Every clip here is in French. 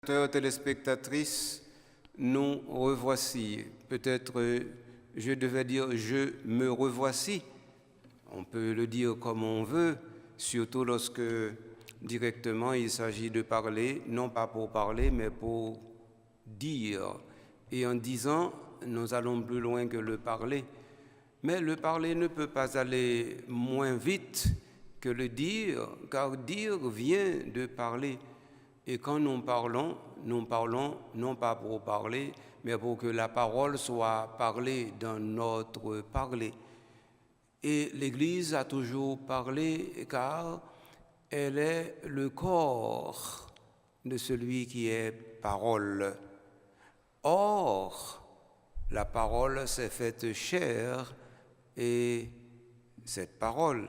Téléspectatrices, nous revoici. Peut-être je devais dire je me revoici. On peut le dire comme on veut, surtout lorsque directement il s'agit de parler, non pas pour parler, mais pour dire. Et en disant, nous allons plus loin que le parler. Mais le parler ne peut pas aller moins vite que le dire, car dire vient de parler. Et quand nous parlons non pas pour parler, mais pour que la parole soit parlée dans notre parler. Et l'Église a toujours parlé car elle est le corps de celui qui est parole. Or, la parole s'est faite chair et cette parole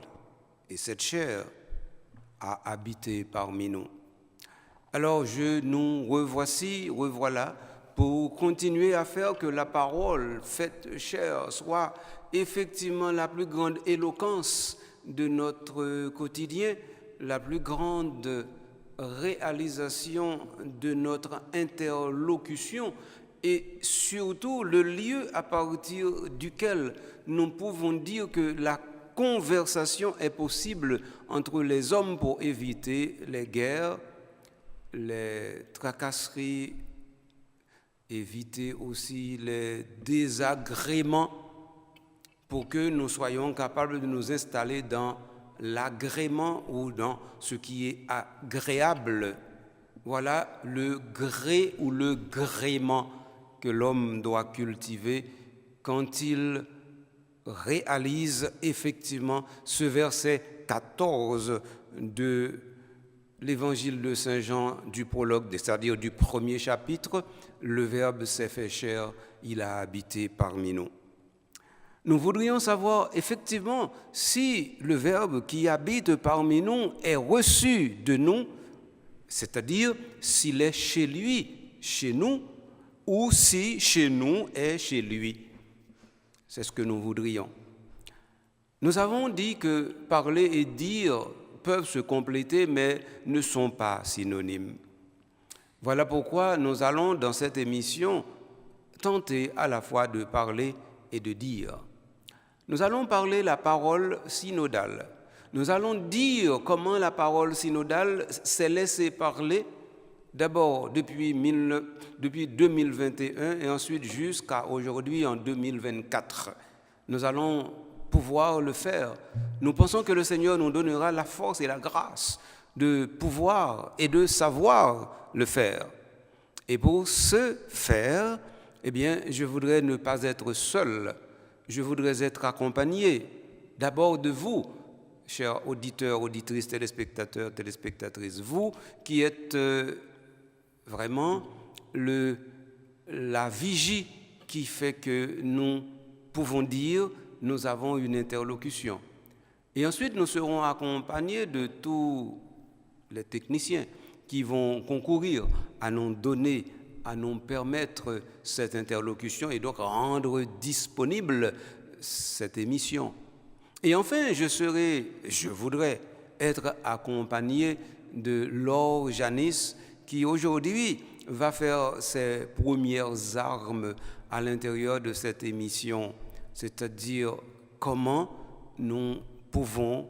et cette chair a habité parmi nous. Alors nous revoilà, pour continuer à faire que la parole faite chair soit effectivement la plus grande éloquence de notre quotidien, la plus grande réalisation de notre interlocution et surtout le lieu à partir duquel nous pouvons dire que la conversation est possible entre les hommes pour éviter les guerres, les tracasseries, éviter aussi les désagréments pour que nous soyons capables de nous installer dans l'agrément ou dans ce qui est agréable. Voilà le gré ou le gréement que l'homme doit cultiver quand il réalise effectivement ce verset 14 de l'évangile de Saint Jean du prologue, c'est-à-dire du premier chapitre. Le Verbe s'est fait chair, il a habité parmi nous. Nous voudrions savoir effectivement si le Verbe qui habite parmi nous est reçu de nous, c'est-à-dire s'il est chez lui, chez nous, ou si chez nous est chez lui. C'est ce que nous voudrions. Nous avons dit que parler et dire peuvent se compléter, mais ne sont pas synonymes. Voilà pourquoi nous allons, dans cette émission, tenter à la fois de parler et de dire. Nous allons parler la parole synodale. Nous allons dire comment la parole synodale s'est laissée parler, d'abord depuis 2021 et ensuite jusqu'à aujourd'hui en 2024. Nous allons pouvoir le faire. Nous pensons que le Seigneur nous donnera la force et la grâce de pouvoir et de savoir le faire. Et pour ce faire, eh bien, je voudrais ne pas être seul. Je voudrais être accompagné d'abord de vous, chers auditeurs, auditrices, téléspectateurs, téléspectatrices, vous qui êtes vraiment la vigie qui fait que nous pouvons dire nous avons une interlocution. Et ensuite, nous serons accompagnés de tous les techniciens qui vont concourir à nous donner, à nous permettre cette interlocution et donc rendre disponible cette émission. Et enfin, je voudrais être accompagné de Laure Janice qui aujourd'hui va faire ses premières armes à l'intérieur de cette émission, c'est-à-dire comment nous pouvons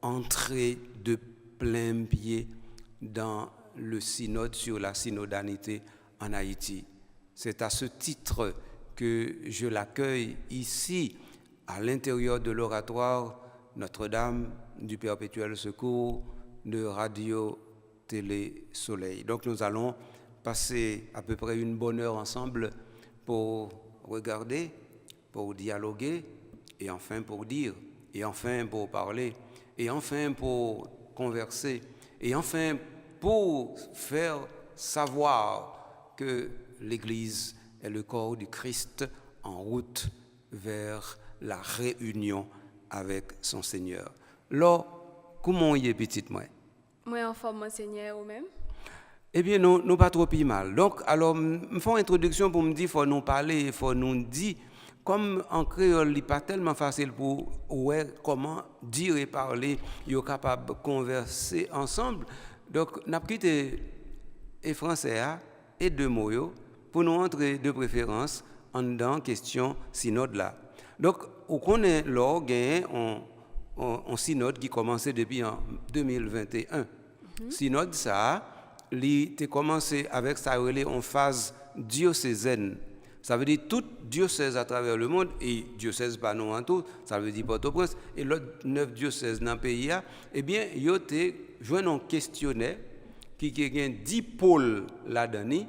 entrer de plein pied dans le synode sur la synodalité en Haïti. C'est à ce titre que je l'accueille ici, à l'intérieur de l'oratoire Notre-Dame du Perpétuel Secours de Radio Télé Soleil. Donc nous allons passer à peu près une bonne heure ensemble pour regarder, pour dialoguer, et enfin pour dire, et enfin pour parler, et enfin pour converser, et enfin pour faire savoir que l'Église est le corps du Christ en route vers la réunion avec son Seigneur. Là, comment y est petite moi? Moi en forme, Seigneur, ou même? Eh bien, nous pas trop mal. Donc, alors, me font une introduction pour me dire, faut nous parler, faut nous dire, comme en créole, il n'est pas tellement facile pour ouais, comment dire et parler, ils sont capables de converser ensemble. Donc, n'a quitté et français et deux mots pour nous entrer de préférence en dans question synode là. Donc, on connaît là gagné un synode qui commençait depuis en 2021. Synode ça, il a commencé avec ça en phase diocésaine. Ça veut dire tout diocèse à travers le monde, et diocèse pas non en tout, ça veut dire Port-au-Prince, et l'autre 9 diocèses dans le pays, eh bien, ils ont joué un questionnaire qui a 10 pôles là-dedans,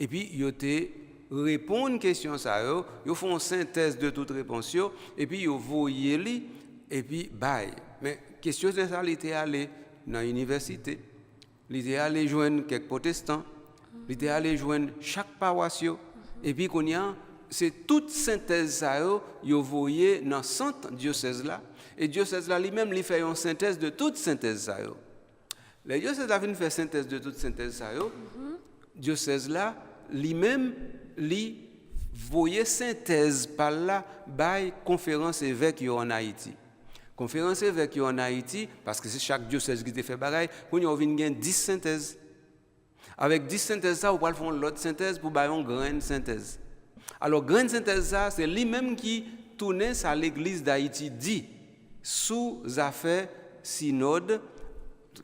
et puis ils ont répondu à une question, ils font une synthèse de toute réponse, et puis ils voyez les, et puis, bye. Mais question de ça, il était allé dans l'université, il était allé joindre quelques protestants, il était allé joindre chaque paroisse. Et puis, c'est toute synthèse ça, vous voyez dans 100 diocèses là. Et diocèse là lui-même, il fait une synthèse de toute synthèse ça. Les diocèses là viennent faire synthèse de toute synthèse ça. Diocèse là, lui-même, il voyait synthèse par là, by conférence évêque en Haïti. Conférence évêque en Haïti, parce que c'est chaque diocèse qui te fait pareil, on a 10 synthèses. Avec 10 synthèses, ça, vous pouvez faire l'autre synthèse pour faire une grande synthèse. Alors, grande synthèse, ça, c'est lui-même qui tournait à l'église d'Haïti dit, sous affaire synode.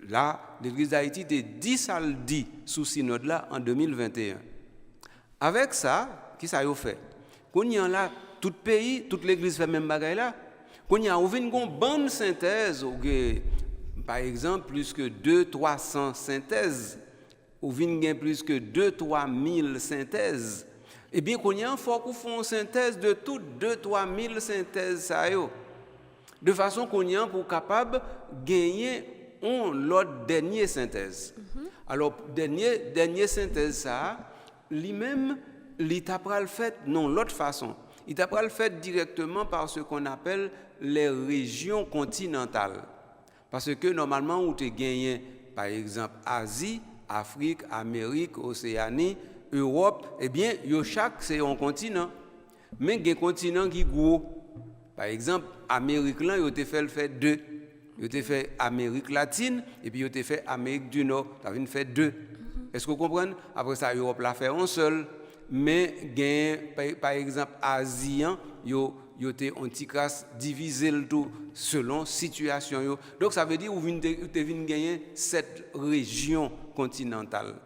Là, l'église d'Haïti était 10 ça le dit sous synode là en 2021. Avec ça, qui ça y a fait? Quand il y a là, tout pays, toute l'église fait même bagaille là. Quand il y a une bonne synthèse, par exemple, plus que 200-300 synthèses, ou vient plus que 2-3 000 synthèses, eh bien, qu'on y a un fort qu'on fait une synthèse de toutes 2-3 000 synthèses, ça y est, de façon qu'on y a pour capable gagner l'autre dernière synthèse. Alors, dernière synthèse, ça, lui-même, il t'a pas le fait, non, l'autre façon. Il t'a pas le fait directement par ce qu'on appelle les régions continentales. Parce que normalement, où tu gagné, par exemple, Asie, Afrique, Amérique, Océanie, Europe, eh bien, chaque c'est un continent. Mais il y a un continent qui est gros. Par exemple, Amérique là, il a fait le fait deux. Il a fait Amérique latine et puis il a fait Amérique du Nord. Ça a fait deux. Est-ce que vous comprenez? Après ça, Europe l'a fait un seul. Mais par exemple, Asien, il a un petit crasse divisé le tout selon situation. Donc ça veut dire que vous avez gagner 7 régions continentales.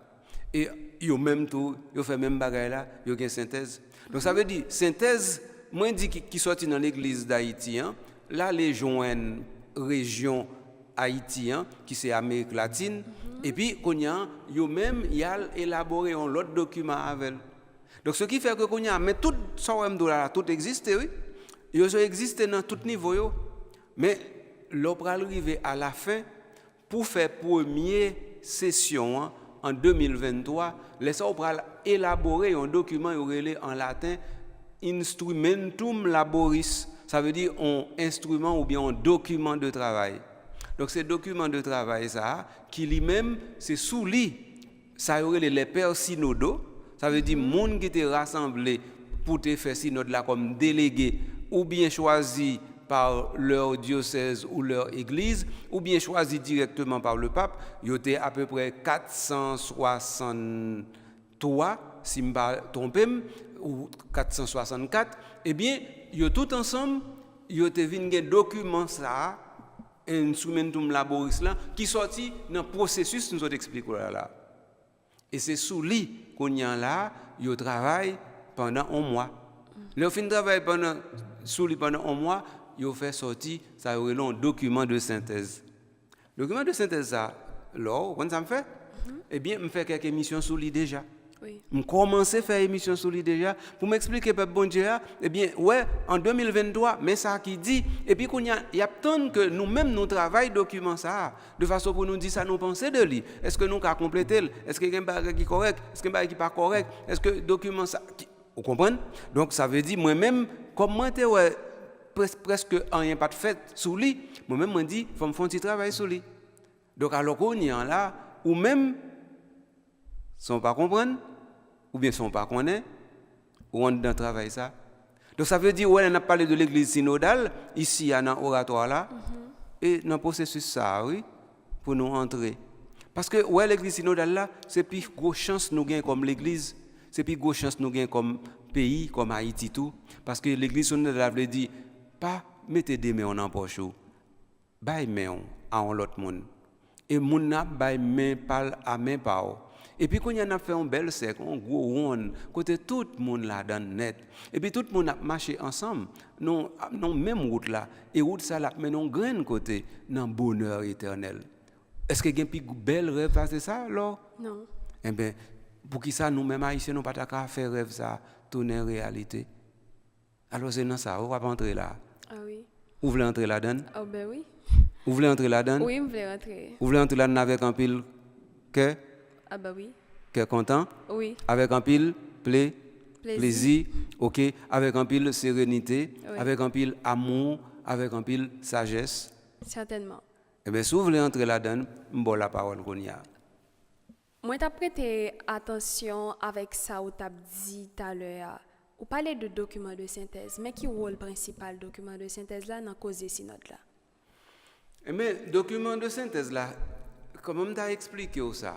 Et yo même tout, yo fait même bagaille là, yo une synthèse. Donc ça veut dire synthèse, moi dit qui sorti dans l'église d'Haïti, là les joignent région haïtien qui c'est Amérique latine et puis konya yo même y a élaboré un autre document avec. Donc ce qui fait que konya mais tout ça là tout existe oui. Yo existe dans tout niveau yo. Mais l'opéra arrivé à la fin pour faire première session en 2023, les on va élaborer un document en latin Instrumentum Laboris. Ça veut dire un instrument ou bien un document de travail. Donc, ce document de travail, ça, qui lui-même, c'est sous lui, ça y aurait les pères synodaux. Ça veut dire, monde qui était rassemblé pour te faire synode là comme délégué, ou bien choisi par leur diocèse ou leur église, ou bien choisi directement par le pape. Il y a à peu près 463, si je ne me trompe, ou 464. Eh bien, ils ont tout ensemble, ils ont un document ça, Instrumentum Laboris là, qui sorti dans le processus nous explique là. Et c'est sous lui qu'on y a là, ils travaillent pendant un mois. Ils fin travail sous lui pendant un mois, ils ont fait sortir ça un document de synthèse. Le document de synthèse ça, là, quand ça me fait, eh bien, me fait quelques émissions sous lui déjà. Oui. Je commence à faire émission sur lui déjà pour m'expliquer peuple bon Dieu eh bien ouais en 2023 mais ça qui dit et puis il y a tant que nous-mêmes nous travaillons document ça de façon pour nous dire ça nous penser de lui est-ce que nous avons complété est-ce que il y a un bagage qui est correct est-ce que bagage qui pas correct est-ce que document ça vous comprenez donc ça veut dire moi-même comment ouais presque rien pas de fait sur lui moi-même me dit faut me faire un petit travail sur lui donc alors qu'on y en là ou même sans pas comprendre ou bien sans pas connaître ou on dans travail ça donc ça veut dire ouais on a parlé de l'église synodale ici dans oratoire là et dans processus ça oui pour nous entrer Parce que ouais, l'église synodale là, c'est plus grosse chance nous gagnons comme l'église, c'est plus grosse chance nous gagnons comme pays, comme Haïti tout. Parce que l'église synodale veut dire, pas mettez des mains en poche, baille main à l'autre monde. Et moun n'a baille main par à main par. Et puis quand on a fait un bel cercle, un gros rond, côté tout le monde là dans net. Et puis tout le monde a marché ensemble, non même route là, et route ça là, mais non grand côté, dans bonheur éternel. Est-ce que y a un plus bel rêve c'est ça alors? Non. Eh bien, pour qui ça nous-mêmes haïtiens nous pas qu'à faire rêve ça tourner en réalité. Alors c'est dans ça, on va pas entrer là. Ah oui. Vous voulez entrer là-dedans? Ah ben oui. Vous voulez entrer là-dedans? Oui, je voulais rentrer. Vous voulez entrer là-dedans avec un pile cœur? Ah ben oui. Cœur content? Oui. Avec un pile Plaisir. plaisir, ok, avec un pile sérénité, Oui. avec un pile amour, avec un pile sagesse. Certainement. Eh bien, si vous voulez entrer là-dedans, je la parole qu'on y a. Moi, t'as prêté attention avec ça ou t'as dit tout à l'heure. Vous parlez de document de synthèse, mais qui est le rôle principal document de synthèse là dans la cause de synode là? Eh bien, document de synthèse là, comment t'as expliqué ça?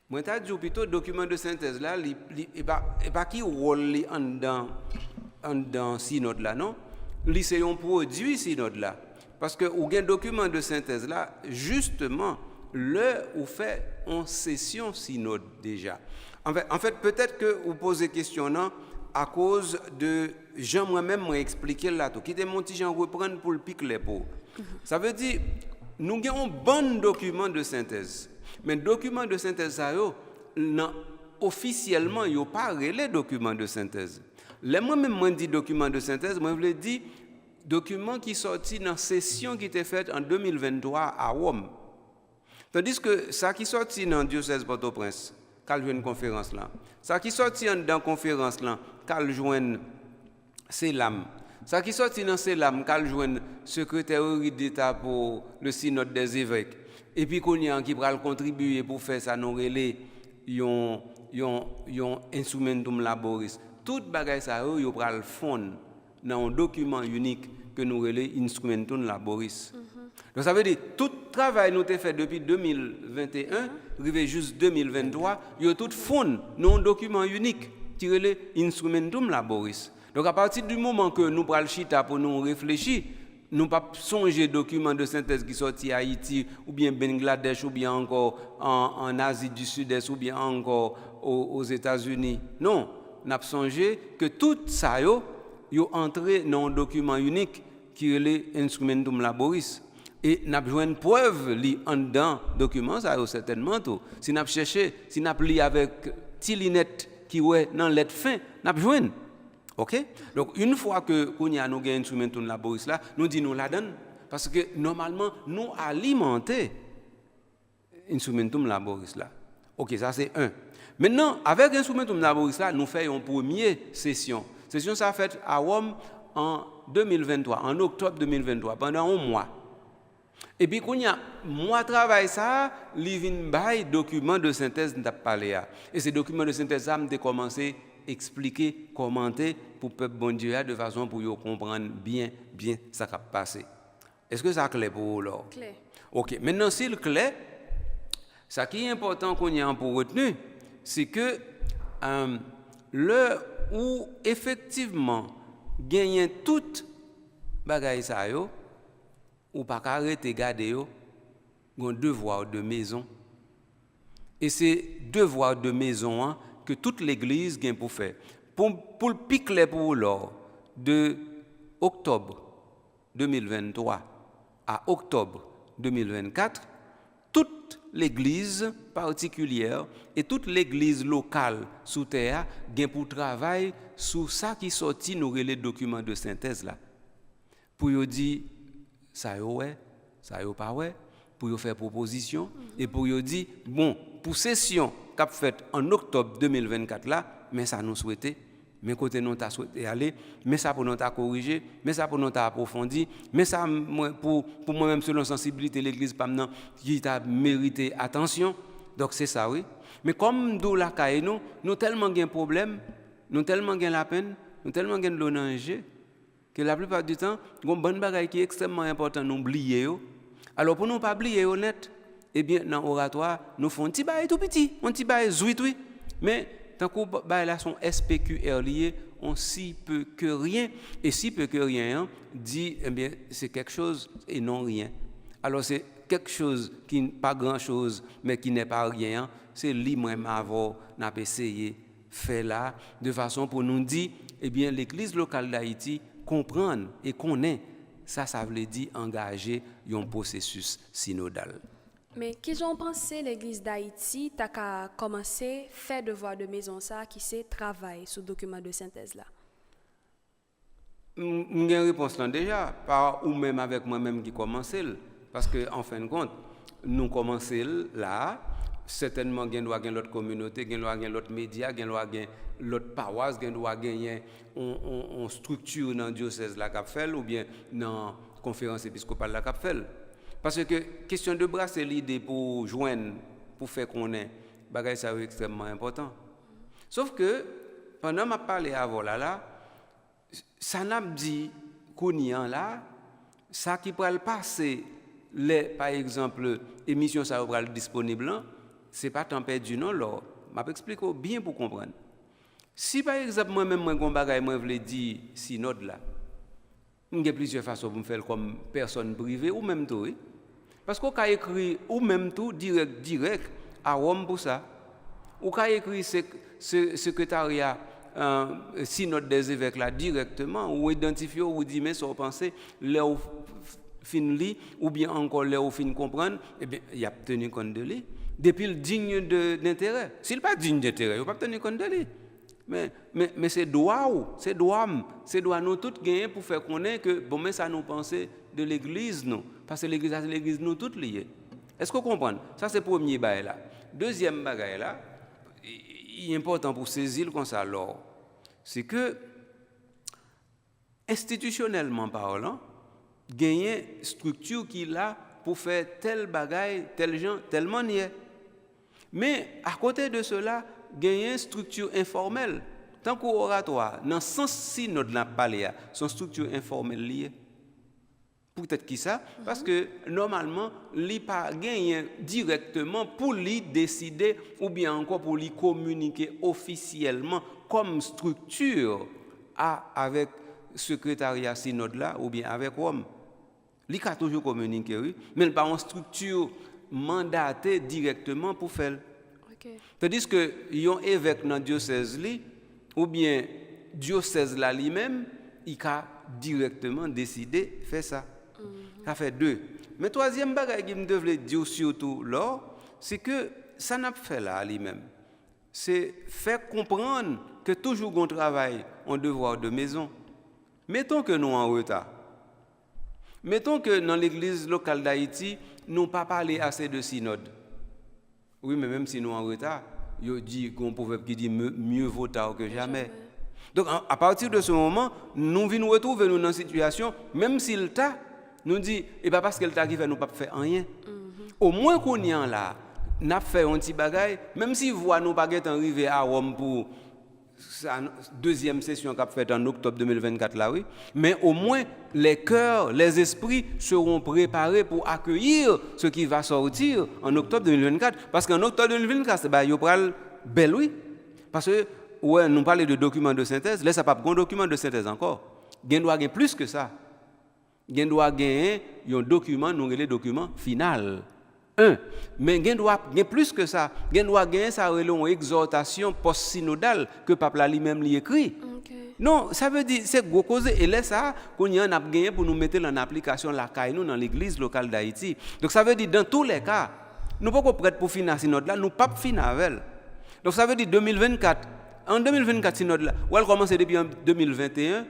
Moi, t'as dit plutôt document de synthèse là, il pas qui rôle en dans synode là, non? C'est un produit synode là. Parce que ou un document de synthèse là, justement, où fait en session synode déjà. En fait peut-être que vous posez question non, à cause de Jean moi-même m'a expliqué là tout, qui était mon petit Jean reprendre pour le piquer pour. Ça veut dire nous avons un bon document de synthèse. Mais document de synthèse ça non, officiellement yo pas relé document de synthèse. Les moi-même moi dit document de synthèse, moi je voulais dire document qui sorti dans session qui était faite en 2023 à Rome. Tandis que ça qui sorti dans diocèse Port-au-Prince, quand une conférence là. Ça qui sorti dans conférence là, quand joindre Selam. Ça qui sorti dans Selam, quand joindre secrétaire d'État pour le synode des évêques. Et puis qu'on y a qui va contribuer pour faire ça non relais yon instrumentum laboris. Tout bagay ça yo pral fond dans un document unique que nous relais instrumentum laboris. Donc ça veut dire tout travail nous fait depuis 2021, arrivé juste 2023, yo tout fond dans un document unique qui relait instrumentum laboris. Donc à partir du moment que nous pral chita pour nous réfléchir, nous pas songer document de synthèse qui sorti à Haïti ou bien Bangladesh ou bien encore en Asie du Sud-Est ou bien encore aux États-Unis. Non, n'a songé que tout ça yo entré dans un document unique qui est l'instrumentum laboris et n'a besoin une preuve li en dedans document ça yo certainement tout. Si n'a cherché, si n'a li avec tilinette qui ouais dans lettre fin, n'a besoin. OK? Donc une fois que nous avons un instrumentum laboris là, nous disons la donne parce que normalement nous alimenter instrumentum laboris là. OK, ça c'est un. Maintenant avec instrumentum laboris là, nous faisons une première session. Session ça fait à Rome en 2023, en octobre 2023 pendant un mois. Et puis quand il y a moi travail ça, li vinn bay document de synthèse n'a parlé là. Et ces documents de synthèse ça m'a commencé expliquer, commenter pour le peuple bon Dieu de façon pour qu'ils comprennent bien ça qui a passé. Est-ce que ça clair pour vous là? Clair. OK, maintenant si le clair, ce qui est important qu'on y a pour retenir, c'est que le où effectivement gagner toute bagaille ça yo ou pas arrêter garder yo un devoir de maison. Et c'est devoir de maison hein, que toute l'église gagne pour faire. Pour le pic pour l'or de octobre 2023 à octobre 2024, toute l'église particulière et toute l'église locale sous terre gagne pour travail sur ça qui sorti nous les documents de synthèse là. Pour yo dire ça yo ouais, ça yo pas ouais, pour yo faire proposition et pour yo dire bon, pour session qu'a fait en octobre 2024 là, mais ça nous souhaitait, mais côté nous t'a souhaité aller, mais ça pour nous t'a corriger, mais ça pour nous t'a approfondi, mais ça pour moi-même selon sensibilité l'église pas maintenant qui t'a mérité attention. Donc c'est ça oui. Mais comme nous la caille nous tellement gain problème, nous tellement gain la peine, nous tellement gain le danger que la plupart du temps, une bonne bagaille qui est extrêmement important nous oublier. Alors pour nous pas oublier honnête, eh bien, dans l'oratoire, nous faisons un petit bail tout petit, un petit bail zouit, oui. Mais tant que bail là sont SPQR liés, on si peu que rien. Et si peu que rien, dit, eh bien, c'est quelque chose et non rien. Alors, c'est quelque chose qui n'est pas grand-chose, mais qui n'est pas rien. C'est lui-même avant, n'a pas essayé faire là, de façon pour nous dire, eh bien, l'Église locale d'Haïti comprendre et connaît. Ça veut dire engager un processus synodal. Mais qu'est-ce qu'on pense l'Église d'Haïti t'a qu'à commencer faire devoir de maison ça qui c'est travail sur le document de synthèse là? J'ai une réponse là déjà, par ou même avec moi-même qui commence, parce que en fin de compte, nous commençons là, certainement il doit y avoir l'autre communauté, il doit y avoir l'autre média, il doit y avoir l'autre paroisse, il doit y avoir une structure dans le diocèse là qu'a fait ou bien dans la conférence épiscopale là qu'a fait. Parce que question de bras, c'est l'idée pour joindre, pour faire qu'on ait, bagay ça est extrêmement important. Sauf que, pendant que je parlé avant là, ça n'a pas dit qu'on y a là, ça qui peut le passer, par exemple, émission ça va être disponible, ce n'est pas tant perdu non, là. Je vais expliquer bien pour comprendre. Si par exemple, moi-même, je veux dire synode là, il y a plusieurs façons pour me faire comme personne privée ou même tout. Oui? Parce qu'on a écrit ou même tout direct à Rome pour ça. Ou qu'on a écrit secrétariat synode des évêques là directement, ou identifier ou dire mais sans penser là où fin li ou bien encore là où fin comprendre, eh bien il y a tenu compte de lui. Depuis le digne d'intérêt. S'il n'est pas digne d'intérêt, il ne pas tenir compte de lui. Mais c'est droit nous tous gagner pour faire connaître que bon mais ça nous penser de l'église nous parce que l'église nous toutes liées. Est-ce que vous comprenez? Ça c'est premier bail là. Deuxième bail là, il est important pour saisir comme ça alors, c'est que institutionnellement parlant, gagner structure qui là pour faire tel bagaille, tel genre, telle manière. Mais à côté de cela, gagner une structure informelle. Tant qu'oratoire, dans le sens si nous n'a parlé, son structure informelle liée. Peut-être qui ça? Parce que normalement, il pas gagné directement pour lui décider ou bien encore pour lui communiquer officiellement comme structure avec secrétariat synode là ou bien avec Rome. Il a toujours communiqué, oui, mais pas une structure mandatée directement pour faire. Okay. Tandis que yon évêque dans le diocèse ou bien diocèse là lui-même, il a directement décidé de faire ça. Ça fait deux. Mais troisième bagage que je devrais dire surtout là, c'est que ça n'a pas fait là lui-même. C'est faire comprendre que toujours on travaille en devoir de maison. Mettons que nous en retard. Mettons que dans l'église locale d'Haïti, nous n'avons pas parlé assez de synode. Oui, mais même si nous en retard, il y a dit qu'on proverbe qui dit mieux vaut tard que jamais. Donc, à partir de ce moment, nous venons retrouver nous dans une situation, même si le tas nous dit, et pas parce que le tas qui fait nous pas faire rien. Au moins qu'on y en là, n'a fait un petit bagaille, même si voit nous pas arriver à Rome pour sa deuxième session qu'a faite en octobre 2024 là, oui. Mais au moins les cœurs, les esprits seront préparés pour accueillir ce qui va sortir en octobre 2024. Parce qu'en octobre 2024, il y aura bel oui. Parce que ouais, nous parlons de documents de synthèse, là ça pas un document de synthèse encore. Il doit gagner plus que ça. Il doit gagner un document, nous les documents final. Mais il doit gagner plus que ça. Il doit gagner ça une exhortation post-synodale que le pape lui-même lui écrit. Okay. Non, ça veut dire c'est gros cause et là ça qu'on y en a gagné pour nous mettre en application la caille nous dans l'église locale d'Haïti. Donc ça veut dire dans tous les cas, nous pas prêts pour finir synode là, nous pas finir avec elle. Donc ça veut dire 2024. En 2024 synode là, ou elle commence depuis en 2021.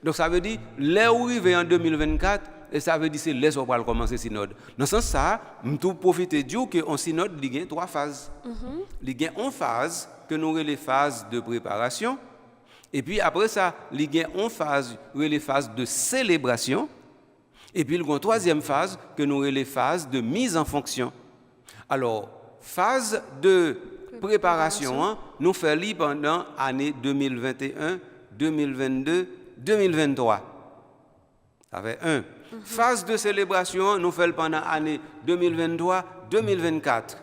Donc ça veut dire là où arrive en 2024 et ça veut dire c'est là où on va commencer synode. Dans ce sens ça, nous tout profiter du que en synode il y a trois phases. Il y a une phase que nous appelons les phases de préparation et puis après ça, il y a une phase les phases de célébration et puis il y a une troisième phase que nous appelons les phases de mise en fonction. Alors, phase de préparation, hein, nous faisons pendant l'année 2021, 2022, 2023. Ça fait un. Phase de célébration, nous faisons pendant l'année 2023, 2024.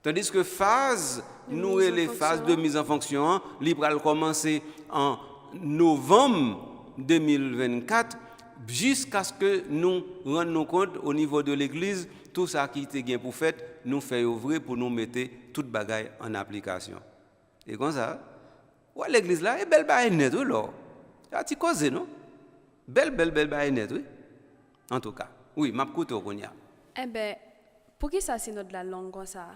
Tandis que phase, nous et les phases de mise en fonction, va commencer en novembre 2024 jusqu'à ce que nous rendions compte au niveau de l'église tout ça qui était bien pour fait, nous fait ouvrir pour nous mettre toute bagaille en application. Et comme ça, ouais, l'église là est belle bagaille net là. Ça tu cause non? Belle bagaille net oui. En tout cas, oui, m'a coûté au konya. Eh ben, pour qui ça c'est notre la langue comme ça?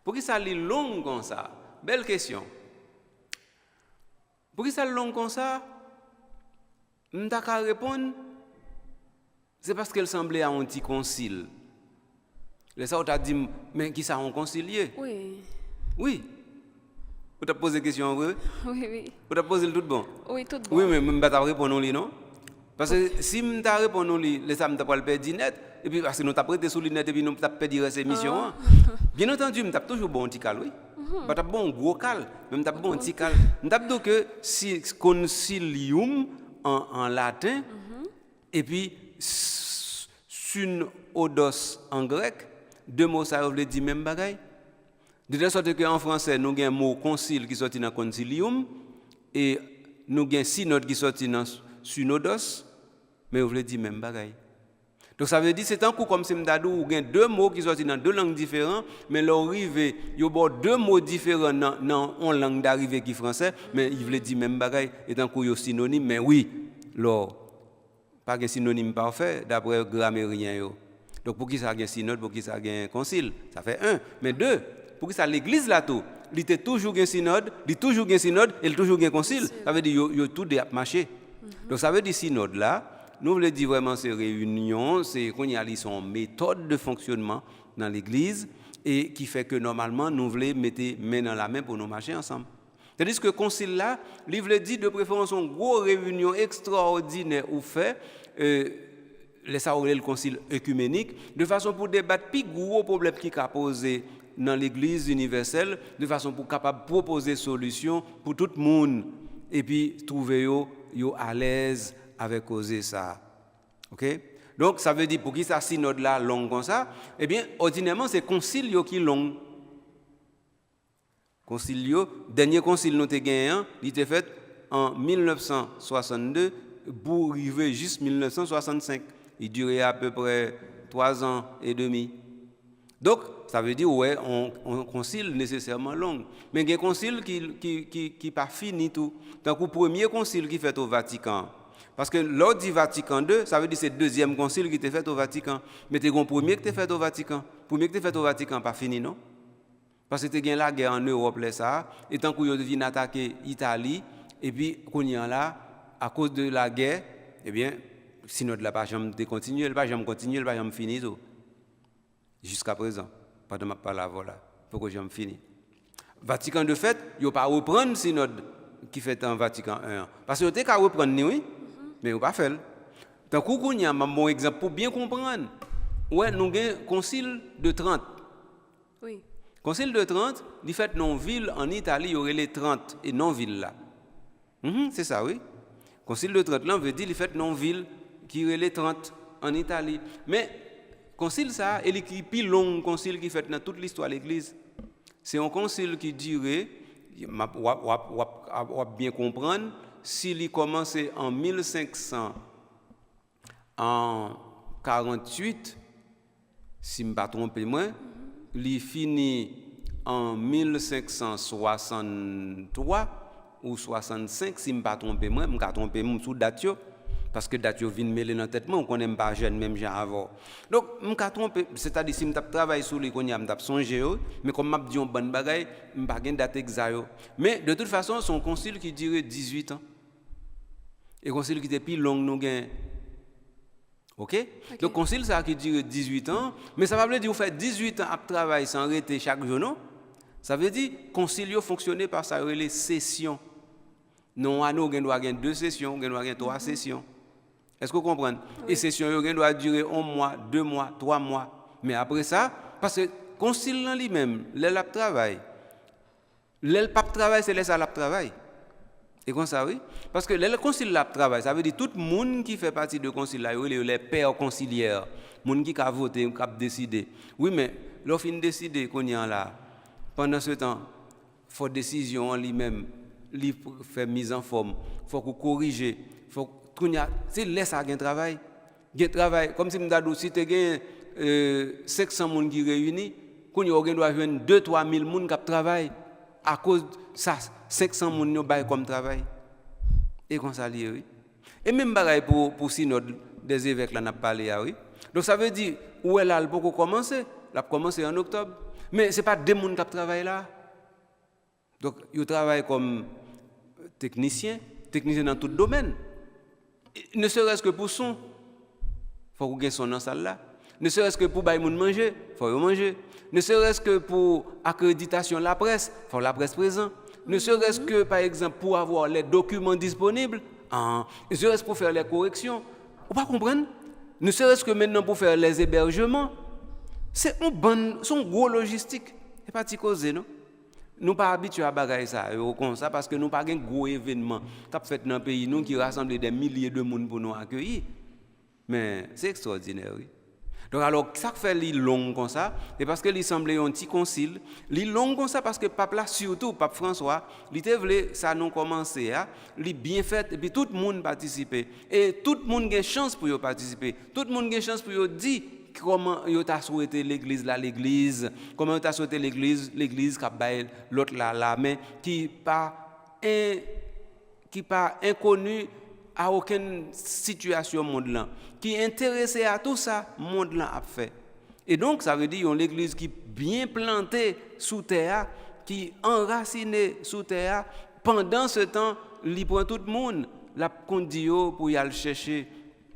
Pour qui ça lit long comme ça? Belle question. Pour qui ça long comme ça? M'ta ka répondre c'est parce qu'elle semblait à un petit concile. Les ça on t'a dit mais qui ça un concilier? Oui. Oui. Vous t'as posé question oui? Oui. Vous t'as posé le tout bon? Oui, tout bon. Oui, mais m'ta pas répondre lui non? Parce que si m'ta répondre lui, les ça m'ta pas le perdre net et puis parce que nous t'a prêté sous lunettes et puis nous t'a perdre ces missions. Bien entendu, m'ta toujours bon petit cal oui. Pas t'as bon gros cal, même t'as bon petit cal. M'ta dit que si concilium en latin et puis synodos en grec, deux mots ça veut dire même bagaille. De telle sorte qu'en français nous avons un mot concile qui sorti dans concilium et nous avons synode qui sorti dans synodos, mais vous voulez dire même bagaille. Donc ça veut dire c'est un coup comme si m'dadou ou gain deux mots qui sortent dans deux langues différentes mais l'arrivée il y a deux mots différents dans une langue d'arrivée qui français mais il veut dire même bagaille et tant coup yo synonyme mais oui alors pas un synonyme parfait d'après grammairien yo. Donc pour qui ça gain synode pour qui ça gain concile ça fait un mais deux pour qui ça l'église là tout il était toujours gain synode il toujours gain synode et il toujours gain concile ça veut dire yo tout a marché. Donc ça veut dire synode là nous voulons dire vraiment ces réunions, c'est qu'on y a son méthode de fonctionnement dans l'église et qui fait que normalement nous voulons mettre main dans la main pour nous marcher ensemble. C'est-à-dire que le concile là, il veut dire de préférence une grosse réunion extraordinaire ou fait le concile œcuménique de façon pour débattre plus gros problèmes qui a posé dans l'église universelle de façon pour capable proposer solution pour tout le monde et puis trouver yo à l'aise avec causer ça. OK? Donc ça veut dire pour qui ça synode là long comme ça, eh bien ordinairement c'est concile qui long. Concile dernier concile nous gagné, il était fait en 1962 pour arriver juste 1965. Il durait à peu près 3 ans et demi. Donc ça veut dire ouais on concile nécessairement long, mais il y a un concile qui pas fini tout. Donc le premier concile qui fait au Vatican. Parce que lors du Vatican II, ça veut dire que c'est le deuxième concile qui était fait au Vatican. Mais c'est le premier qui était fait au Vatican. Le premier qui était fait au Vatican, pas fini, non? Parce que c'était la guerre en Europe, là, ça. Et tant qu'ils viennent attaquer l'Italie, et puis, qu'on y a là, à cause de la guerre, eh bien, sinon de la page, jamais continuer, elle va jamais continuer, elle va jamais finir. Jusqu'à présent, pas de ma parole là, pour que j'aime fini. Vatican de fait, il ne pas reprendre le synode qui fait en Vatican I. Parce que vous avez reprendre, oui. Mais on pas faire. Donc il y a un bon exemple pour bien comprendre. Ouais, nous avons un concile de 30. Oui. Concile de 30, il fait non ville en Italie, il y aurait les 30 et non ville là. C'est ça oui. Concile de 30 là veut dire il fait non ville qui aurait les 30 en Italie. Mais concile ça, il est plus long concile qui fait dans toute l'histoire de l'église. C'est un concile qui dirait on bien comprendre s'il commençait en 1548, si je ne me trompe pas, il finit en 1563 ou 65, si je ne me trompe pas, je me trompe sous date, parce que date vient mêler dans la tête, on connaît pas jeune même genre avant. Donc, je me trompe, c'est-à-dire si je travaille sur les cognacs, je songe, mais comme je dis une bonne bagaille, je ne sais pas date exacte. Mais de toute façon, c'est un concile qui durait 18 ans. Et le concile qui était plus long, nous gagnons. OK? Donc, le concile, ça qui dure 18 ans, mais ça ne veut pas dire que vous faites 18 ans à travailler sans arrêter chaque jour, non? Ça veut dire que le concile fonctionne par sa les sessions. Non, nous avons 2 sessions, nous avons 3 sessions. Est-ce que vous comprenez? Oui. Et sessions doivent durer 1 mois, 2 mois, 3 mois. Mais après ça, parce que le concile lui-même, l'aile travail. L'aile pas travail, c'est l'aile à travail. Et comme ça, oui. Parce que le concile là travail, ça veut dire tout le monde qui fait partie de concile là, les pères conciliaires, les gens qui a voté, qui a décidé. Oui, mais l'offre fin décidé qu'on y a là, pendant ce temps, il faut décision en lui-même, il fait mise en forme, il faut corriger, il faut c'est laisse à travail. Comme si je si tu as 500 personnes qui réunis, qu'on doit joindre 2-3 000 personnes qui travaillent à cause de ça, 500 personnes qui travaillent comme travail. Et comme ça, oui. Et même pareil pour synode des évêques, là, on a parlé, oui. Donc ça veut dire, où est là, elle peut commencer? Elle a commencé en octobre. Mais ce n'est pas des gens qui travaillent là. Donc, ils travaillent comme techniciens dans tout domaine. Ne serait-ce que pour son, il faut qu'ils aient son dans la salle là. Ne serait-ce que pour manger, il faut manger. Ne serait-ce que pour accréditation de la presse, il faut la presse présente. Ne serait-ce que, par exemple, pour avoir les documents disponibles, ne serait-ce pour faire les corrections. Vous ne comprenez pas? Ne serait-ce que maintenant pour faire les hébergements. C'est une gros logistique. Ce n'est pas si causé, non? Nous ne sommes pas habitués à bagailler ça, comme ça parce que nous n'avons pas un gros événement qui fait dans le pays nous, qui rassemble des milliers de monde pour nous accueillir. Mais c'est extraordinaire, oui. Donc alors, ça fait les long comme ça, c'est parce que il semblait un petit concile. Les long comme ça parce que pape là, surtout pape François, il était voulu ça nous commencer, il bien fait et puis tout le monde participer et tout le monde a une chance pour y participer. Tout le monde a une chance pour y dire comment il a souhaité l'église là, l'église, comment il a souhaité l'église qui a baillé l'autre là, mais qui pas inconnu à aucune situation monde là, qui est intéressé à tout ça, monde là a fait. Et donc ça veut dire une église qui bien plantée sous terre, qui enracinée sous terre, pendant ce temps, il prend tout le monde, la conduit pour y aller chercher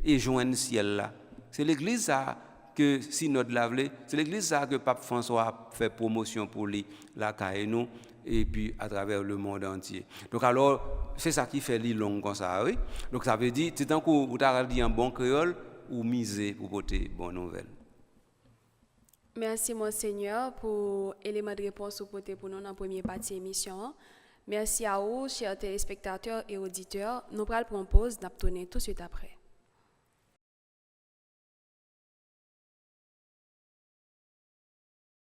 et joindre le ciel là. C'est l'église ça que synode l'avait, c'est l'église ça que pape François a fait promotion pour lui, la nous et puis à travers le monde entier. Donc alors, c'est ça qui fait les longs comme ça, oui. Donc ça veut dire, c'est tant que vous avez dit en bon créole, ou miser pour porter bonne nouvelle. Merci, Monseigneur, pour l'élément de réponse pour nous dans la première partie de l'émission. Merci à vous, chers téléspectateurs et auditeurs. Nous allons prendre pause, nous allons tout de suite après.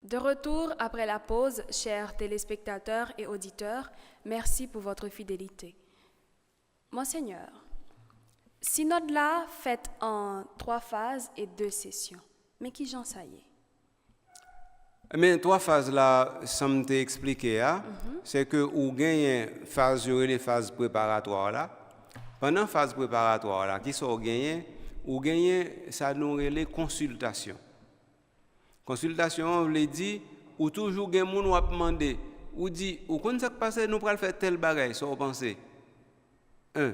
De retour après la pause, chers téléspectateurs et auditeurs, merci pour votre fidélité. Monseigneur, synode là fait en 3 phases et 2 sessions. Mais qui j'en sais? Mais 3 phases là, ça me t'a expliqué, c'est que vous gagnez phase les phases préparatoires là. Pendant la phase préparatoire là, qui sont gagnées, vous gagnez ça nous les consultations. Consultation, on veut dire, ou toujours gen moun ou a demandé, ou dit, ou quand ça passe, nous pral faire tel bagay, ça vous pensez. 1.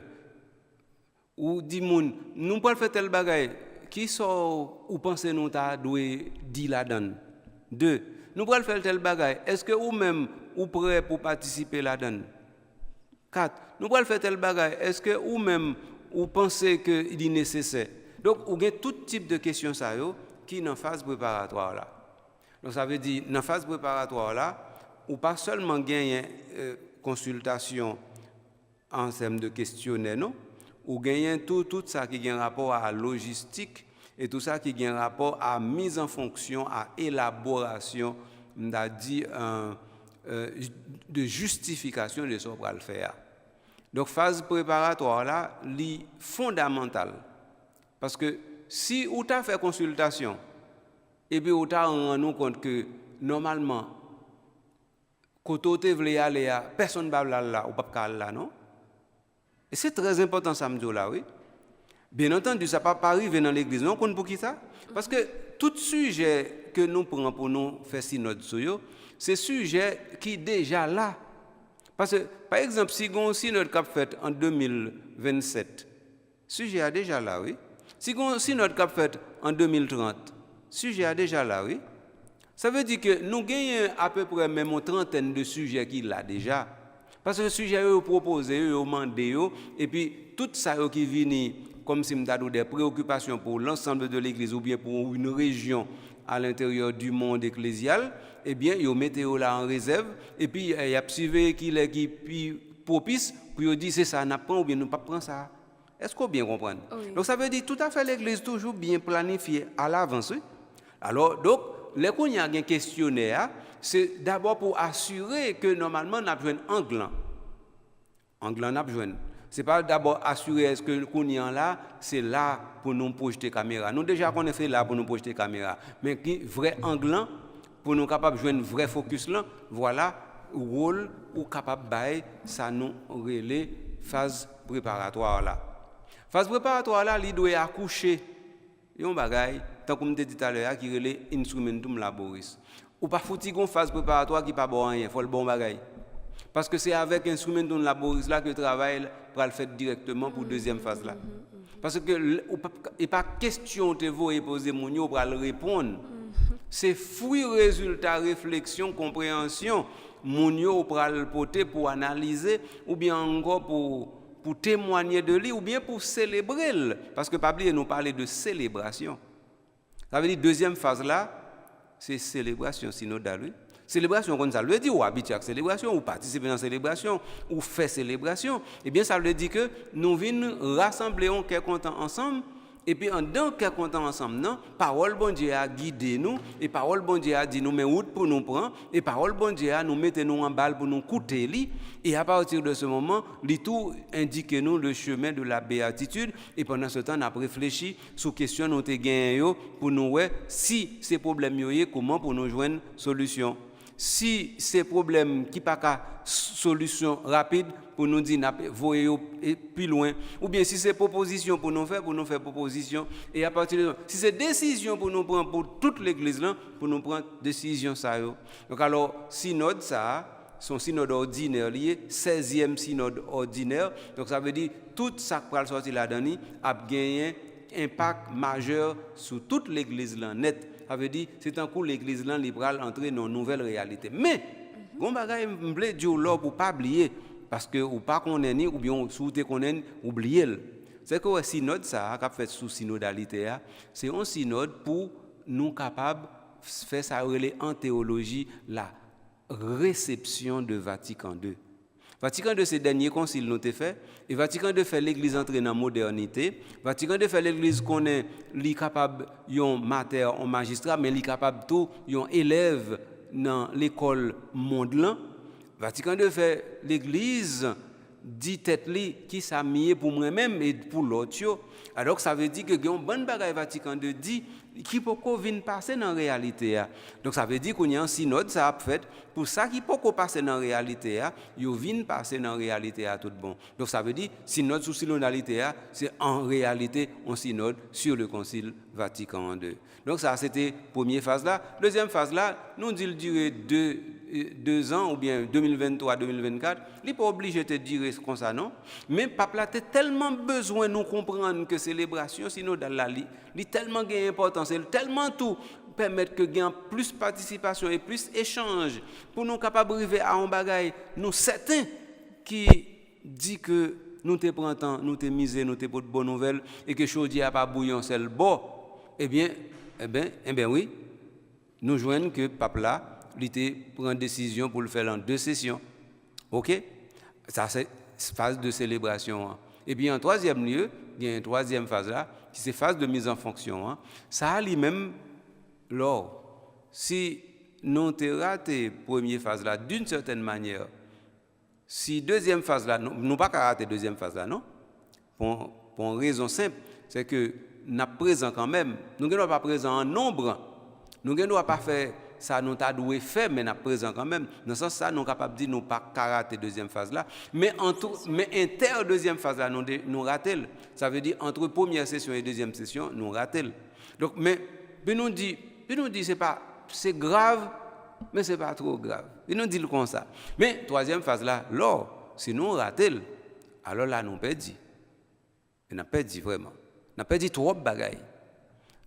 Ou dit moun, nous pral faire tel bagay, qui sont ou pensez nous ta doué dit là-dedans. 2. Nous pral faire tel bagay, est-ce que ou même ou prêt pour participer là-dedans. 4. Nous pral faire tel bagay, est-ce que ou même ou pensez que il est nécessaire. Donc, ou gen tout type de questions ça yo qui dans phase préparatoire là. Donc ça veut dire dans phase préparatoire là, ou pas seulement gagner consultation en termes de questionnaire non, ou gagner tout ça qui a un rapport à la logistique et tout ça qui a un rapport à mise en fonction, à élaboration, on a dit de justification de ce qu'on va le faire. Donc phase préparatoire là, est fondamentale parce que si vous avez fait consultation, et puis vous avez rendu compte que normalement, quand vous voulez aller, personne ne va aller là, ou pas aller là, non? Et c'est très important, ça me dit là, oui. Bien entendu, ça ne va pas arriver dans l'église, non? Pour qui ça? Parce que tout sujet que nous prenons pour nous faire synode sur eux, c'est sujet qui est déjà là. Parce que, par exemple, si on a un synode qui a fait en 2027, sujet est déjà là, oui. Si notre cap fait en 2030, sujet est déjà là, oui. Ça veut dire que nous gagnons à peu près même une trentaine de sujets qu'il a déjà. Parce que le sujet est proposé, est demandé, et puis tout ça qui vient comme si nous avons des préoccupations pour l'ensemble de l'Église ou bien pour une région à l'intérieur du monde ecclésial, eh bien, ils mettent là en réserve, et puis il y a suivi qui propice pour dire c'est ça n'a prend ou bien nous pas prendre ça. Est-ce qu'on bien comprendre? Oui. Donc ça veut dire tout à fait l'église toujours bien planifiée à l'avance. Oui? Alors donc les qu'on y a un questionnaire, c'est d'abord pour assurer que normalement on a besoin d'angle. Angle on a besoin. C'est pas d'abord assurer est-ce que qu'on y a là, c'est là pour nous projeter caméra. Nous déjà qu'on a fait là pour nous projeter caméra, mais qui vrai angle pour nous capable jouer un vrai focus là, voilà rôle ou capable bail ça nous relais phase préparatoire là. Phase préparatoire là, il doit accoucher yon bagay tant comme te dit tout à l'heure qui relait instrumentum laboris. Ou pas fouti gon phase préparatoire qui pas bon rien, faut le bon bagay. Parce que c'est avec instrumentum laboris là que le travail va le faire directement pour deuxième phase là. Parce que et pas question te voyer poser mon yo pour le répondre. C'est fruit résultat réflexion compréhension mon yo pour le porter pour analyser ou bien encore pour témoigner de lui ou bien pour célébrer parce que pas oublier nous parler de célébration. Ça veut dire deuxième phase là c'est célébration synodale. Célébration comme ça veut dire ou habituer à célébration ou participer dans la célébration ou faire célébration. Eh bien ça veut dire que nous venons rassembler en quelque temps ensemble. Et puis, en dans quelques temps ensemble, non, parole bon Dieu a guidé nous, et parole bon Dieu a dit nous, mais route pour nous prendre, et parole bon Dieu a nous mettre nous en balle pour nous coûter lui, et à partir de ce moment, lui tout indique nous le chemin de la béatitude, et pendant ce temps, on a réfléchi sur question nous te gagné pour nous voir si ces problèmes yoyé, comment pour nous joindre solution. Si ces problèmes qui pas qu'à solution rapide pour nous dire voyer plus loin ou bien si c'est proposition pour nous faire proposition et à partir de si c'est décision pour nous prendre pour toute l'église là pour nous prendre décision ça yo. Donc alors synode ça son synode ordinaire lié 16e synode ordinaire donc ça veut dire tout ça qui va sortir là-dedans a gagné impact majeur sur toute l'église là net. Ça veut dire c'est un coup l'église là libérale entrer dans une nouvelle réalité. Mais gon bagay m'blé dire là pour pas oublier parce que ou pas connaît ni ou bien sous te connaît oublier. C'est que synode ça qu'a fait sous synodalité c'est un synode pour nous capable faire ça en théologie la réception de Vatican II. Vatican II c'est le dernier concile nous a fait et Vatican II fait l'église entrer dans la modernité. Vatican II fait l'église connaît li capable yon mater en magistrat mais li capable tout yon élève dans l'école monde là. Vatican II fait l'église dit tête li qui ça mié pour moi-même et pour l'autre. Alors ça veut dire que yon bonne bagaille Vatican II dit qui peut venir passer dans la réalité. Donc ça veut dire qu'on y a un synode ça a fait pour ça qui peut passer dans la réalité, il vient passer dans la réalité à tout bon. Donc ça veut dire synode sous synodalité c'est en réalité un synode sur le concile Vatican II. Donc ça c'était première phase là. Deuxième phase là, nous dit durer 2 ans ou bien 2023-2024, il n'est pas obligé de durer comme ça non. Mais peuple a tellement besoin de nous comprendre que célébration synodale là, il tellement gain importance, il tellement tout permettre que gain plus participation et plus échange pour nous capables arriver à un bagage nous certains qui dit que nous te prend temps, nous te misé, nous te pour de bonnes nouvelles et que chaudier a pas bouillon c'est le bon. Eh bien oui, nous joignons que peuple là il prend décision pour le faire en 2 sessions. OK? Ça c'est phase de célébration. Et puis en troisième lieu, il y a une troisième phase là, qui c'est phase de mise en fonction. Ça a lui-même lors si nous avons raté première phase là d'une certaine manière, si deuxième phase là nous pas raté deuxième phase là non. Pour une raison simple, c'est que nous sommes présents quand même. Nous ne sommes pas présents en nombre. Nous ne sommes pas faire ça nous t'a doué faire mais n'a présent quand même dans ce sens ça nous capable dire nous pas rater deuxième phase là mais inter deuxième phase là nous rater ça veut dire entre première session et deuxième session nous rater donc mais nous dit c'est grave mais c'est pas trop grave il nous dit comme ça mais troisième phase là lors si nous rater alors là nous perdu et n'a perdu vraiment n'a perdu trop bagaille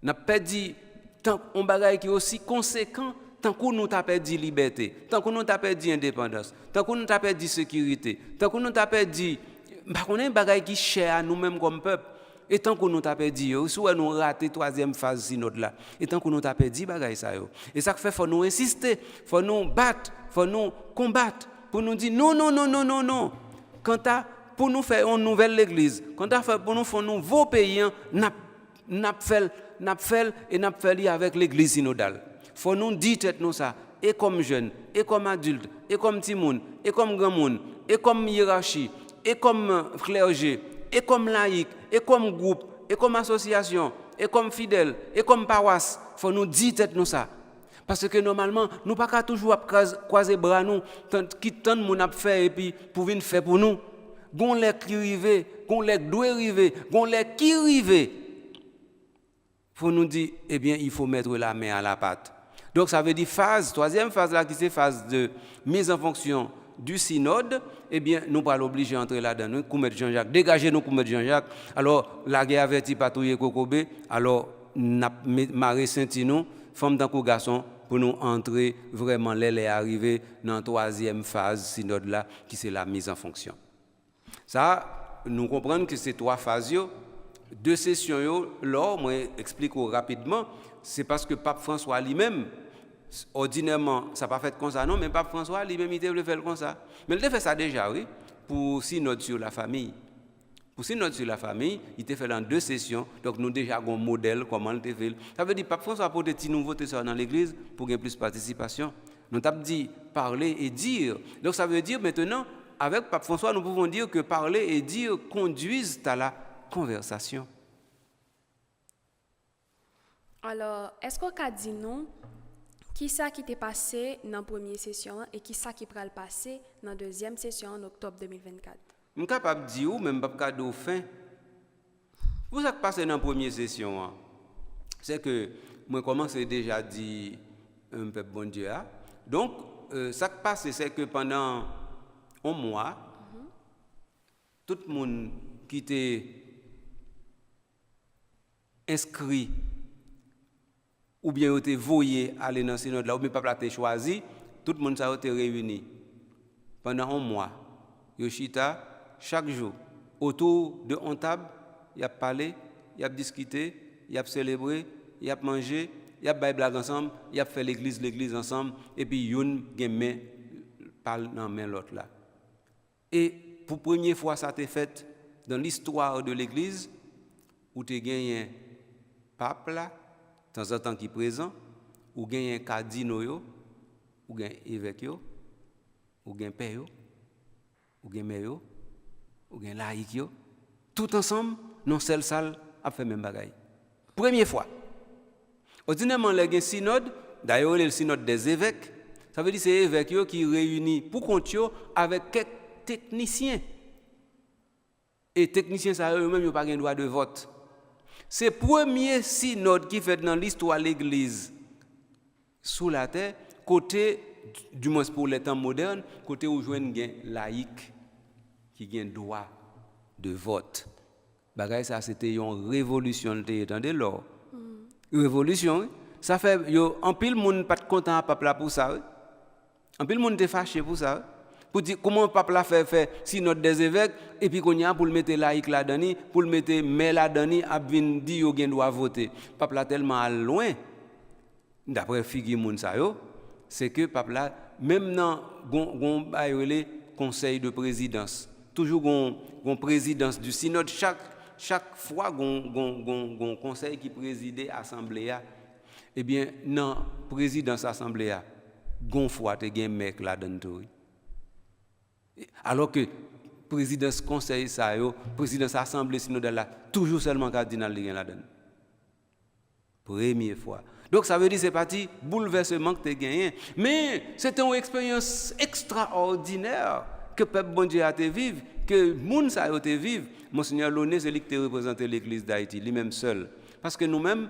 n'a perdu tant on bagaille qui est aussi conséquent tant qu'on nous t'a perdu liberté tant qu'on nous t'a perdu indépendance tant qu'on nous t'a perdu sécurité tant qu'on nous t'a perdu bah on est bagaille qui cher à nous-mêmes comme peuple et tant qu'on nous t'a perdu soit nous rater troisième phase synode là et tant qu'on nous t'a perdu bagaille ça yo et ça fait faut nous insister faut nous battre faut nous combattre pour nous dire non quand pour nous faire une nouvelle église, quand pour nous faire un nouveau pays, n'a fait avec l'église synodale. Faut nous dire nous ça, et comme jeunes, et comme adultes, et comme petit monde, et comme grand monde, et comme hiérarchie, et comme clergé, et comme laïc, et comme groupe, et comme association, et comme fidèles, et comme paroisse. Faut nous dire nous ça. Parce que normalement, nous ne pouvons pas toujours croiser bras nous, qui tant de monde a fait et puis pour venir faire pour nous. Gon les qui rivé, gon les doit river, gon les qui rivé. Faut nous dire, eh bien, il faut mettre la main à la pâte. Donc ça veut dire troisième phase là qui c'est phase de mise en fonction du synode, eh bien, nous pas l'obliger à entrer là-dedans. Nous commettre Jean-Jacques, dégagez nous commettre Jean-Jacques. Alors la guerre avertit patrouiller Kokobé, alors Marie Saint-Tino, femme d'un coup garçon pour nous entrer vraiment les arriver dans la troisième phase synode là qui c'est la mise en fonction. Ça, nous comprenons que ces trois phases, deux sessions, là, moi explique rapidement, c'est parce que Pape François lui-même, ordinairement, ça n'a pas fait comme ça, non, mais Pape François lui-même, il devait faire comme ça. Mais il a fait ça déjà, oui, pour synode sur la famille. Pour synode sur la famille, il a fait dans deux sessions, donc nous déjà avons un modèle, comment il a fait. Ça veut dire que Pape François a apporté des nouveautés dans l'église pour gagner plus de participation. Nous avons dit parler et dire. Donc ça veut dire maintenant, avec Pape François, nous pouvons dire que parler et dire conduisent à la conversation. Alors, est-ce qu'on a dit non, qui ça qui t'est passé dans la première session et qui ça qui pourra le passer dans la deuxième session en octobre 2024? Je suis capable de dire, même pas de fin. Vous avez passé dans la première session, c'est que moi commence déjà à dire un peu bon Dieu. Donc, ça qui passe, c'est que pendant un mois, tout le monde qui était inscrit ou bien était voyé aller dans le synode là, ou bien le peuple a été choisi, tout le monde a été réuni pendant un mois. Yoshita, chaque jour, autour de une table, il a parlé, il a discuté, il a célébré, il a mangé, il a fait blague ensemble, il a fait l'église ensemble, et puis une main parle dans la main l'autre là. Et pour la première fois, ça a été fait dans l'histoire de l'église, où tu as gagné un pape là, de temps en temps qui est présent, ou gagné un cardinal, ou gagné un évêque, ou gagné un père, ou gagné un mère, ou gagné un laïc, tout ensemble, dans une seule salle, a fait même bagaille. Première fois. Ordinairement, les gens synode, d'ailleurs, le synode des évêques, ça veut dire que c'est les évêques qui réunissent pour compte avec quelques techniciens. Et techniciens, ça eux-mêmes, ils n'ont pas de droit de vote. C'est le premier synode qui fait dans l'histoire de l'Église sous la terre, côté, du moins pour les temps modernes, côté où jouent un laïc qui a droit de vote. Bagay ça, c'était une révolution, entendez là. Révolution, ça fait, en pile monde pas content à peuple pour ça. En pile monde est fâché pour ça. Pour dire comment le peuple a fait synode des évêques et puis qu'on y a pour le mettre laïc là-dedans, pour le mettre mais là-dedans, a venir dire qu'il doit voter. Le peuple a tellement loin. D'après figure moun sa yo, c'est que le peuple a même dans le conseil de présidence, toujours gon présidence du synode chaque fois gon conseil qui préside assemblée, eh bien dans présidence assemblée gon fois te gen mec là-dedans. Alors que présidence conseil ça yo, présidence assemblée synodale là, toujours seulement cardinal li gen là-dedans. Première fois. Donc ça veut dire c'est parti bouleversement que tu as gagné. Mais c'était une expérience extraordinaire que peuple bon Dieu a été vivre, que moun sa yo te vivre. Monseigneur Launay c'est lui qui te représenter l'église d'Haïti lui-même seul. Parce que nous-mêmes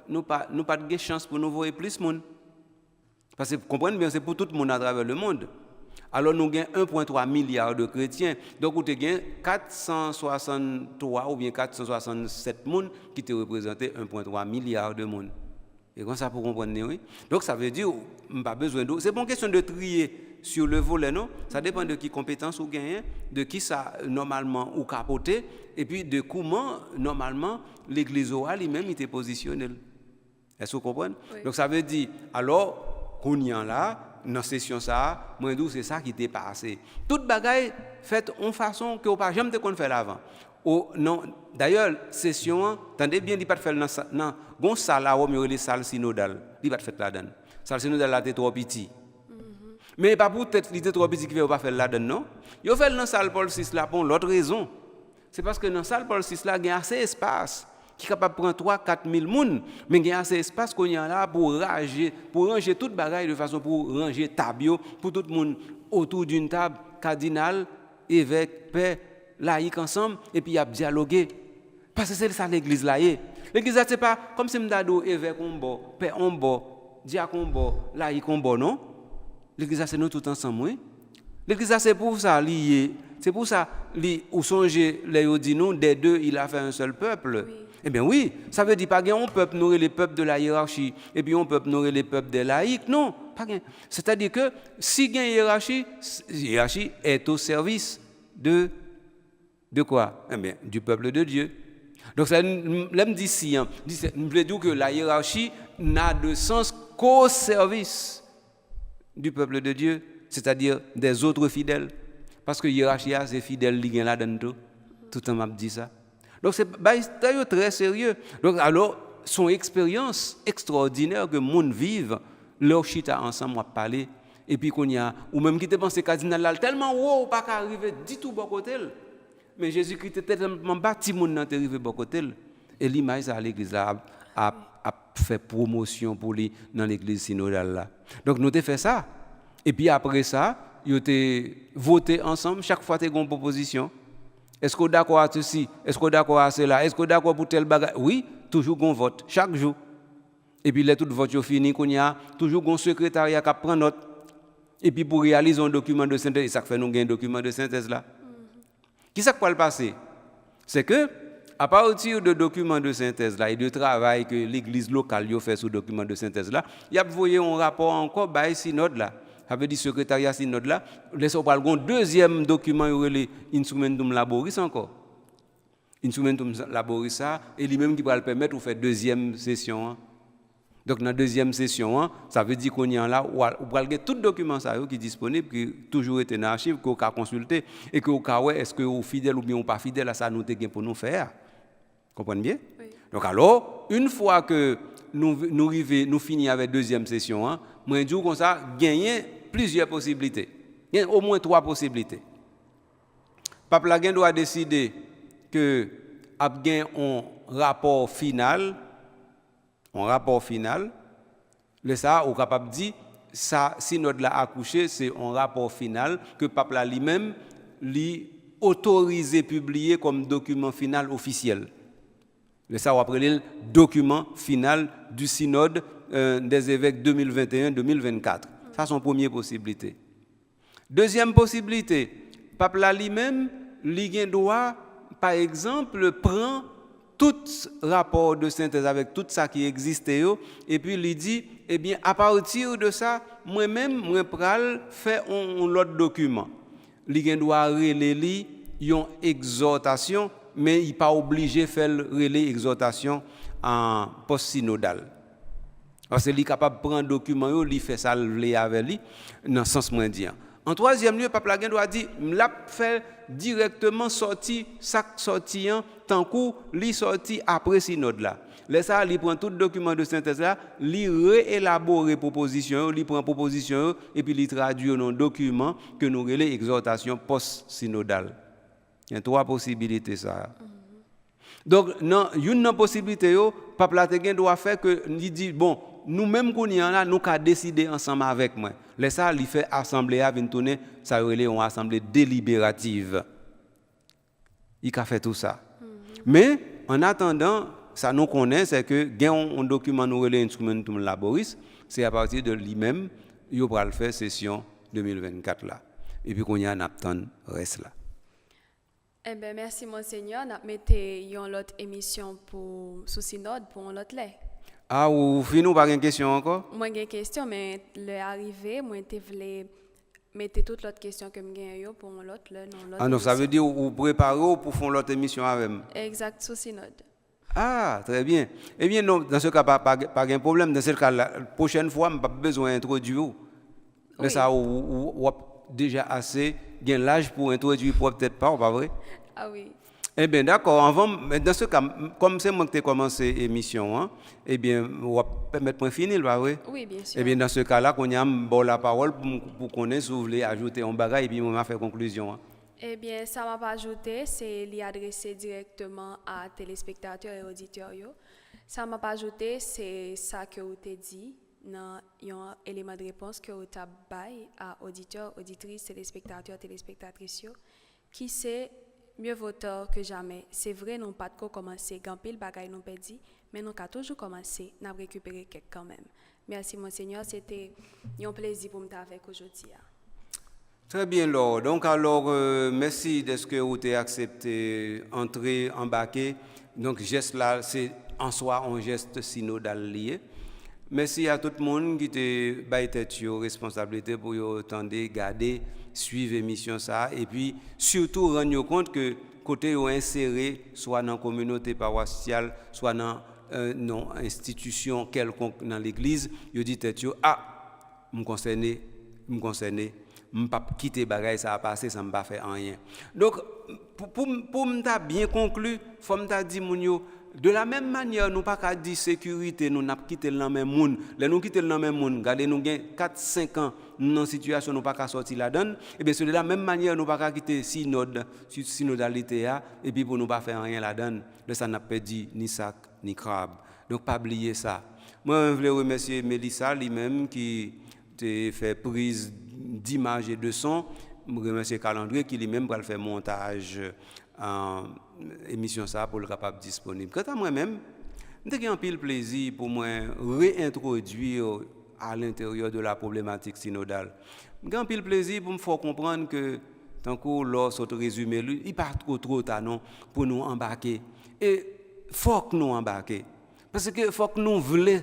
nous pas de chance pour nous voir plus monde. Parce que vous comprenez bien c'est pour tout le monde à travers le monde. Alors nous avons 1,3 milliard de chrétiens. Donc vous avez 463 ou bien 467 personnes qui te représentent 1,3 milliard de monde. Et comme ça pour comprendre, oui. Donc ça veut dire pas besoin d'eau. C'est pas une question de trier sur le volet, non. Ça dépend de qui compétence ou gagne, de qui ça normalement ou capoter, et puis de comment normalement l'église orale lui-même était positionné. Est-ce que vous comprenez? Oui. Donc ça veut dire alors qu'on y en là, dans session ça, moi dis c'est ça qui t'est passé. Toute bagaille faite en façon que pas jamais qu'on fait l'avant. Non, d'ailleurs session, attendez bien, il pas faire dans gon salle là où les salles synodales, il pas faire là-dedans. Salle synodale là était trop petit. Mais pas pour tête il était trop petit qui veut pas faire là-dedans non. Il fait dans salle Paul VI là pour l'autre raison. C'est parce que dans salle Paul VI là il y a assez d'espace qui est capable de prendre 3-4 000 personnes, mais il y a assez d'espace qu'on y a là pour ranger toute bagaille de façon pour ranger tabio pour tout le monde autour d'une table, cardinal, évêque, père, laïc ensemble, et puis il y a dialogué. Parce que c'est ça l'église là. L'église là, c'est pas comme si m'dado évêque on bon, père on bon, diacre on bon, laïc on bon, non? L'église là, c'est nous tout ensemble, oui. L'église là, c'est pour ça lié. C'est pour ça, ou songez, les dit nous, des deux, il a fait un seul peuple. Oui. Eh bien oui, ça veut dire pas qu'on peut nourrir les peuples de la hiérarchie, et puis on peut nourrir les peuples des laïcs, non. Pas gain. C'est-à-dire que si il y a une hiérarchie est au service de quoi? Eh bien, du peuple de Dieu. Donc ça me dit si, je veux dire que la hiérarchie n'a de sens qu'au service du peuple de Dieu, c'est-à-dire des autres fidèles. Parce que hiérarchie, c'est fidèle, il y a là-dedans tout le temps m'a dit ça. Donc c'est très sérieux. Donc alors, son expérience extraordinaire que le monde vive, leur chita ensemble, on parler, et puis qu'on y a, ou même qui te pense cardinal là, tellement haut, pas qu'à arriver du tout bon côté. Mais Jésus-Christ était tellement bas, tout le monde n'a arrivé bon côté. Et l'image à l'église là a fait promotion pour lui dans l'église synodale là. Donc nous avons fait ça. Et puis après ça, ils ont voté ensemble, chaque fois qu'ils ont une proposition. Est-ce qu'on est d'accord à ceci? Est-ce qu'on est d'accord à cela? Est-ce qu'on est d'accord pour tel bagage? Oui, toujours on vote, chaque jour. Et puis les tout votes fini, qu'on y a toujours un secrétariat qui prend note. Et puis pour réaliser un document de synthèse, ça fait nous un document de synthèse là. Qui ça va le passer? C'est que à partir de documents de synthèse là et de travail que l'église locale a fait sur document de synthèse là, il y a envoyé un rapport encore by synode là. Ça veut dire secrétariat synode là, laisse on un deuxième document relé instrumentum laboris encore. Instrumentum laboris ça et lui-même qui va le permettre de faire deuxième session. Donc dans la deuxième session, ça veut dire qu'on y a là où va avoir tout document ça qui est disponible qui toujours été dans l'archive qu'on peut consulter et que au cas où est-ce que vous fidèle ou bien ou pas fidèle à ça nous te pour nous faire. Comprenez bien? Oui. Donc alors, une fois que nous finissons avec deuxième session, moi je dis comme ça gagner plusieurs possibilités. Il y a au moins 3 possibilités. Pape Laguin doit décider que a gagné un rapport final, le ça, on est capable de dire, ça, si notre l'a accouché, c'est un rapport final que Pape là lui-même lui autorisé publier comme document final officiel. Le ça, on appelle le document final du synode des évêques 2021-2024. Ça, c'est une première possibilité. Deuxième possibilité, Pape là lui-même, lui doit, par exemple, prendre tout rapport de synthèse avec tout ça qui existait et puis il dit eh bien à partir de ça moi-même moi pral faire un autre document il doit relayer une exhortation mais il pas obligé faire relayer exhortation en post synodal parce qu'il est capable de prendre un document il fait ça avec lui dans le sens mondial. En troisième lieu, Pape Laguin doit dire, l'a fait directement sorti, chaque sorti, tant qu'on li sorti après synode là. Laisse ça, il prend tout document de synthèse là, il réélabore proposition, il prend proposition et puis il traduit dans un document que nous relève exhortation post-synodale. Il y a 3 possibilités ça. Donc, non, une possibilité, Pape Laguin doit faire que, il dit, bon, nous-mêmes qu'on y en a, nous avons décidé ensemble avec moi. Laisse ça, il fait assemblée à venir tourner, ça relève une assemblée délibérative. Il a fait tout ça. Mais, en attendant, ça nous connaît, c'est que, il y a un document nous relève instrumentum laboris, c'est à partir de lui-même, il va le faire session 2024 là. Et puis qu'on y a un attend reste là. Eh bien, merci, Monseigneur. Nous mettons une autre émission pour sous synode pour un autre lait. Ah, ou finissons par une question encore? Moi, j'ai une question, mais l'arrivée, moi, je voulais mettre toutes les autres questions que j'ai pour l'autre. Ah, donc ça veut dire que vous préparez pour faire l'autre émission avec moi? Exact, sous synode. Ah, très bien. Eh bien, non, dans ce cas, pas de problème. Dans ce cas, la prochaine fois, je n'ai pas besoin d'introduire. Mais ça, ou déjà assez, bien l'âge pour introduire peut-être pas, pas vrai? Ah oui. Eh bien, d'accord. Dans ce cas, comme c'est moi qui ai commencé l'émission, hein, eh bien, on va permettre de finir, pas vrai? Oui, bien sûr. Eh bien, dans ce cas-là, qu'on y a la parole pour qu'on ait, si vous voulez, ajouter un bagage et puis on va faire conclusion. Hein. Eh bien, ça m'a pas ajouté, c'est l'y adresser directement à téléspectateurs et auditeurs. Ça m'a pas ajouté, c'est ça que vous t'ai dit dans un élément de réponse que vous t'avez bail à auditeurs, auditrices, téléspectateurs, téléspectatrices, qui c'est mieux vaut tard que jamais. C'est vrai, non pas de quoi commencer, gampil bagaille non perdu, mais nous avons toujours commencé, nous avons récupéré quelque quand même. Merci Monseigneur, c'était un plaisir pour me avec aujourd'hui. Très bien, Laure. Donc, alors, merci de ce que vous avez accepté entrer, embarquer. Donc, geste là, c'est en soi un geste synodal lié. Merci à tout le monde qui a tête responsabilité pour attendre, garder, suivre l'émission ça. Et puis, surtout, rendre compte que côté inséré, soit dans la communauté paroissiale, soit dans une institution quelconque dans l'église, vous dites, ah, me concerné, je ne peux pas quitter bagaille, ça a passé, ça ne va pas faire rien. Donc, pour me bien conclu, il faut me dire, de la même manière, nous pas qu'à dire sécurité, nous n'avons quitté le même monde. Nous quittons le même monde, regardez, nous avons 4-5 ans dans une situation, nous pas qu'à sortir là-dedans. Et bien, c'est de la même manière, nous pas qu'à quitter synodalité, et puis pour nous pas faire rien là-dedans. Ça n'a pas dit ni sac, ni crabe. Donc, pas oublier ça. Moi, je voulais remercier Mélissa lui-même qui a fait prise d'images et de son. Je remercie Calendrier qui lui-même va faire montage en émission ça pour le capable disponible. Quant à moi-même, j'ai un pile plaisir pour moi réintroduire à l'intérieur de la problématique synodale. J'ai un pile plaisir pour me faire comprendre que tant que lorsque résumé, il pas trop tard non pour nous embarquer. Et faut que nous embarquer parce que faut que nous voulons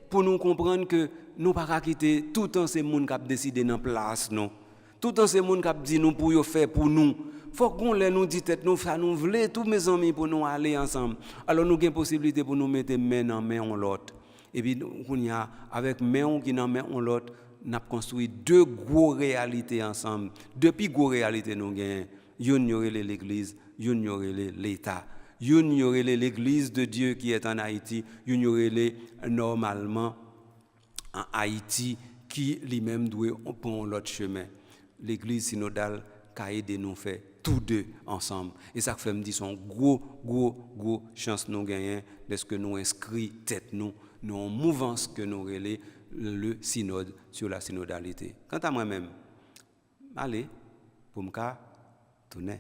pour nous comprendre que nous pas quitter tout le temps ces monde qui a décidé dans place non. Tout le temps ces monde qui a dit nous pour faire pour nous. Faut qu'on nous dit tête nous ça nous voulons tous mes amis pour nous aller ensemble. Alors nous avons possibilité pour nous mettre main en main en l'autre. Et puis on y a avec main qui en main en l'autre, nous avons construit deux grosses réalités ensemble. Depuis grosses réalités nous gagnons. Une y l'église, une y l'État. Une y l'église de Dieu qui est en Haïti, une y normalement en Haïti qui lui-même doit prendre l'autre chemin. L'église synodale qui a aidé nous faire tous deux ensemble. Et ça fait me dire son gros chance nous gagner parce que nous inscrit tête nous dans une mouvance que nous relais le synode sur la synodalité. Quant à moi-même, allez pour me tourner.